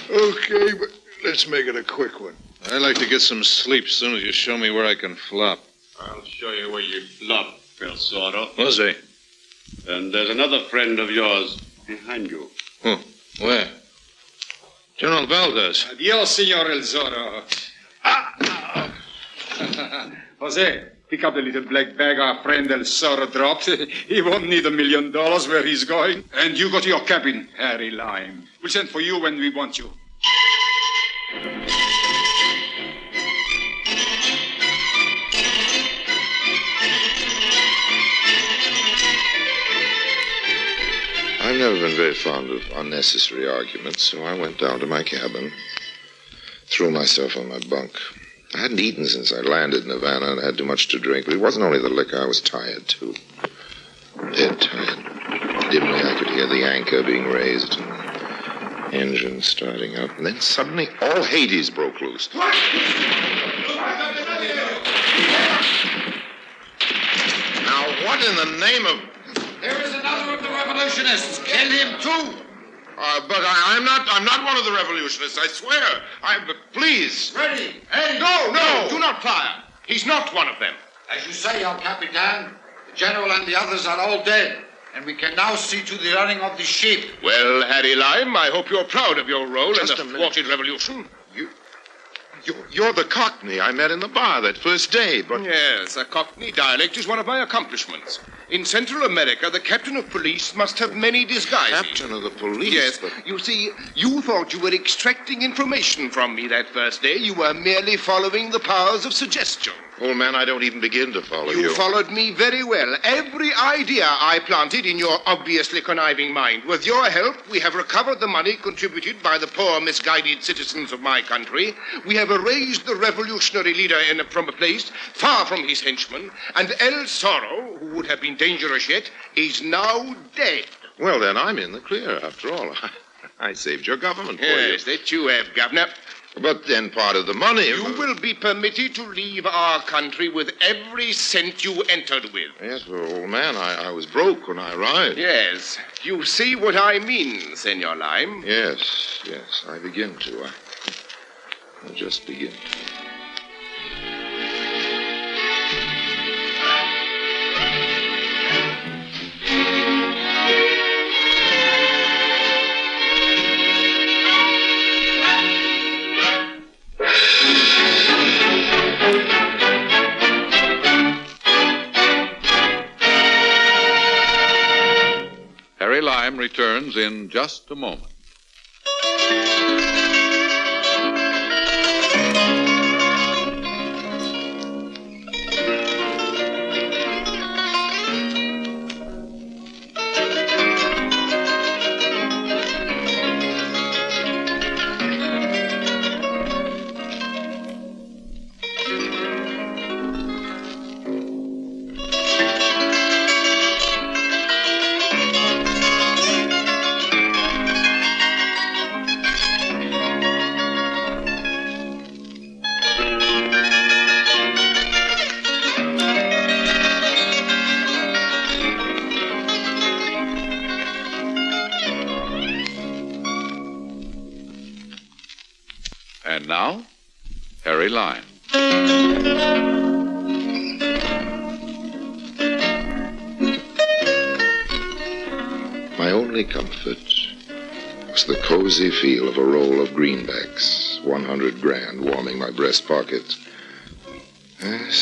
Okay, but let's make it a quick one. I'd like to get some sleep as soon as you show me where I can flop. I'll show you where you flop, El Zorro. Was he? And there's another friend of yours behind you. Huh. Where? General Valdez. Adios, Senor El Zorro. Jose, pick up the little black bag our friend El Zorro dropped. He won't need $1 million where he's going. And you go to your cabin, Harry Lime. We'll send for you when we want you. I've never been very fond of unnecessary arguments, so I went down to my cabin, threw myself on my bunk. I hadn't eaten since I landed in Havana and had too much to drink, but it wasn't only the liquor, I was tired, too. Dead tired. Dimly I could hear the anchor being raised and the engine starting up, and then suddenly all Hades broke loose. Now, what in the name of... There is another of the revolutionists. Kill him, too. But I'm not one of the revolutionists, I swear. Please. Ready. Hey. No. Do not fire. He's not one of them. As you say, El Capitan, the general and the others are all dead. and we can now see to the running of the ship. Well, Harry Lime, I hope you're proud of your role in the thwarted revolution. You're the Cockney I met in the bar that first day, but... Yes, a Cockney dialect is one of my accomplishments. In Central America, the captain of police must have many disguises. Captain of the police? Yes, but... you see, you thought you were extracting information from me that first day. You were merely following the powers of suggestion. Old man, I don't even begin to follow you. You followed me very well. Every idea I planted in your obviously conniving mind. With your help, we have recovered the money contributed by the poor, misguided citizens of my country. We have erased the revolutionary leader from a place far from his henchmen. And El Zorro, who would have been dangerous yet, is now dead. Well, then I'm in the clear, after all. I saved your government for you. Yes, that you have, Governor. But then part of the money... You will be permitted to leave our country with every cent you entered with. Yes, well, old man, I was broke when I arrived. Yes. You see what I mean, Senor Lime? Yes, I begin to. I just begin to. Harry Lime returns in just a moment. And now, Harry Lime. My only comfort was the cozy feel of a roll of greenbacks, 100 grand warming my breast pocket.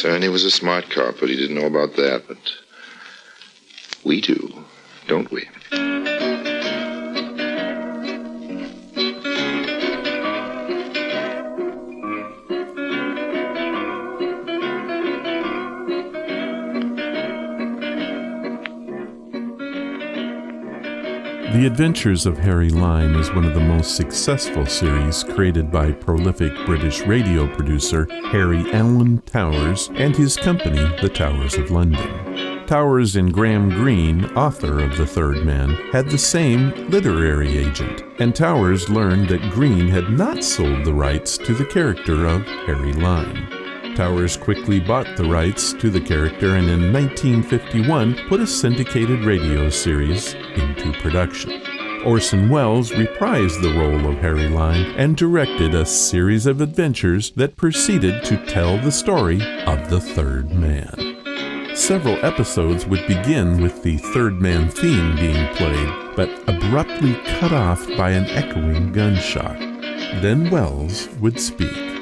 Ernie was a smart cop, but he didn't know about that. But we do, don't we? The Adventures of Harry Lime is one of the most successful series created by prolific British radio producer Harry Allen Towers and his company, The Towers of London. Towers and Graham Greene, author of The Third Man, had the same literary agent, and Towers learned that Greene had not sold the rights to the character of Harry Lime. Towers quickly bought the rights to the character and in 1951 put a syndicated radio series into production. Orson Welles reprised the role of Harry Lime and directed a series of adventures that proceeded to tell the story of the Third Man. Several episodes would begin with the Third Man theme being played, but abruptly cut off by an echoing gunshot. Then Welles would speak.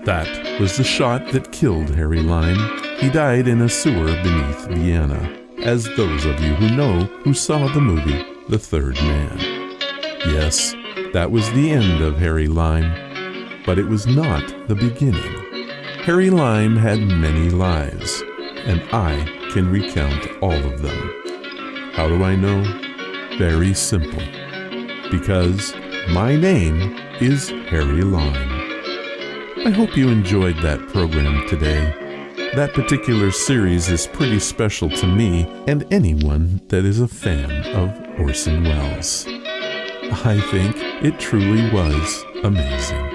That was the shot that killed Harry Lime. He died in a sewer beneath Vienna, as those of you who saw the movie The Third Man. Yes, that was the end of Harry Lime, but it was not the beginning. Harry Lime had many lives, and I can recount all of them. How do I know? Very simple. Because my name is Harry Lime. I hope you enjoyed that program today. That particular series is pretty special to me and anyone that is a fan of Orson Welles. I think it truly was amazing.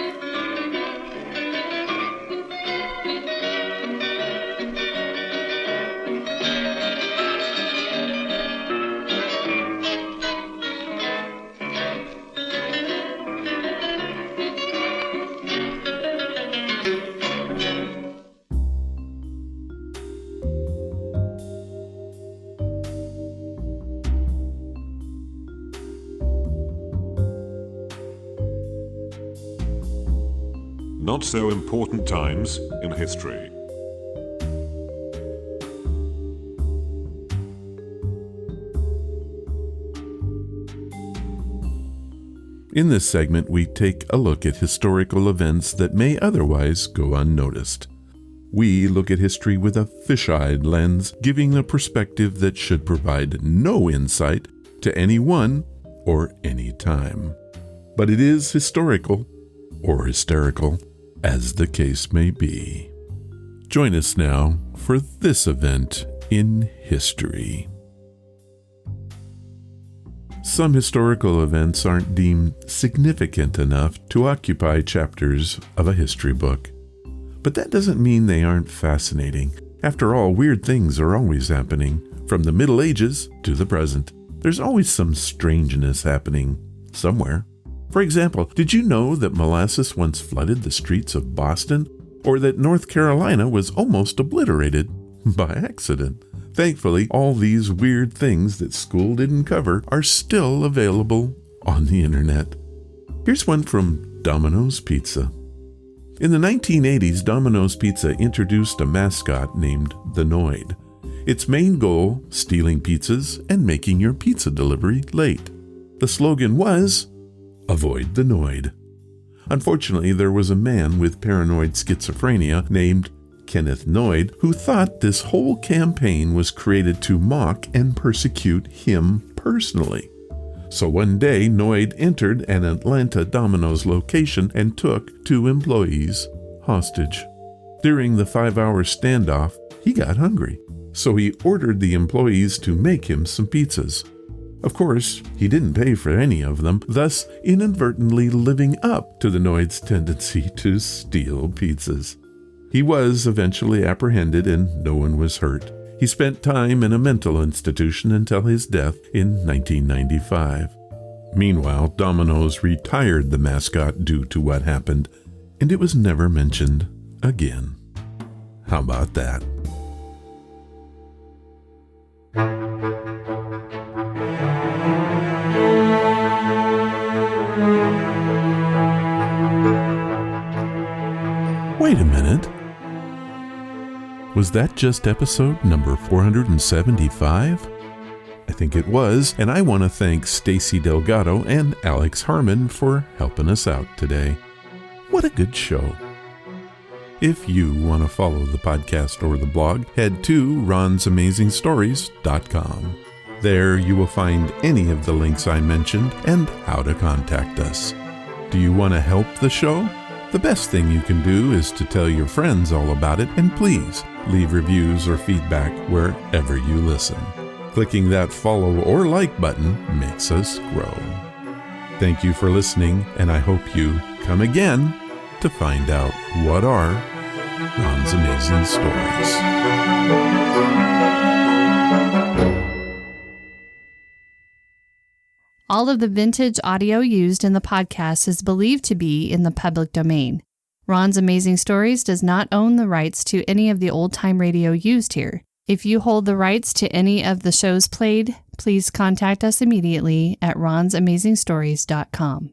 not-so-important times in history. In this segment, we take a look at historical events that may otherwise go unnoticed. We look at history with a fish-eyed lens, giving a perspective that should provide no insight to anyone or any time. But it is historical, or hysterical, as the case may be. Join us now for this event in history. Some historical events aren't deemed significant enough to occupy chapters of a history book. But that doesn't mean they aren't fascinating. After all, weird things are always happening, from the Middle Ages to the present. There's always some strangeness happening somewhere. For example, did you know that molasses once flooded the streets of Boston? Or that North Carolina was almost obliterated by accident? Thankfully, all these weird things that school didn't cover are still available on the internet. Here's one from Domino's Pizza. In the 1980s, Domino's Pizza introduced a mascot named the Noid. Its main goal, stealing pizzas and making your pizza delivery late. The slogan was, "Avoid the Noid." Unfortunately, there was a man with paranoid schizophrenia named Kenneth Noid who thought this whole campaign was created to mock and persecute him personally. So one day, Noid entered an Atlanta Domino's location and took 2 employees hostage. During the 5-hour standoff, he got hungry, so he ordered the employees to make him some pizzas. Of course, he didn't pay for any of them, thus inadvertently living up to the Noid's tendency to steal pizzas. He was eventually apprehended and no one was hurt. He spent time in a mental institution until his death in 1995. Meanwhile, Domino's retired the mascot due to what happened, and it was never mentioned again. How about that? Wait a minute. Was that just episode number 475? I think it was, and I want to thank Stacy Delgado and Alex Harmon for helping us out today. What a good show. If you want to follow the podcast or the blog, head to ronsamazingstories.com. There you will find any of the links I mentioned and how to contact us. Do you want to help the show? The best thing you can do is to tell your friends all about it, and please leave reviews or feedback wherever you listen. Clicking that follow or like button makes us grow. Thank you for listening, and I hope you come again to find out what are Ron's Amazing Stories. All of the vintage audio used in the podcast is believed to be in the public domain. Ron's Amazing Stories does not own the rights to any of the old-time radio used here. If you hold the rights to any of the shows played, please contact us immediately at ronsamazingstories.com.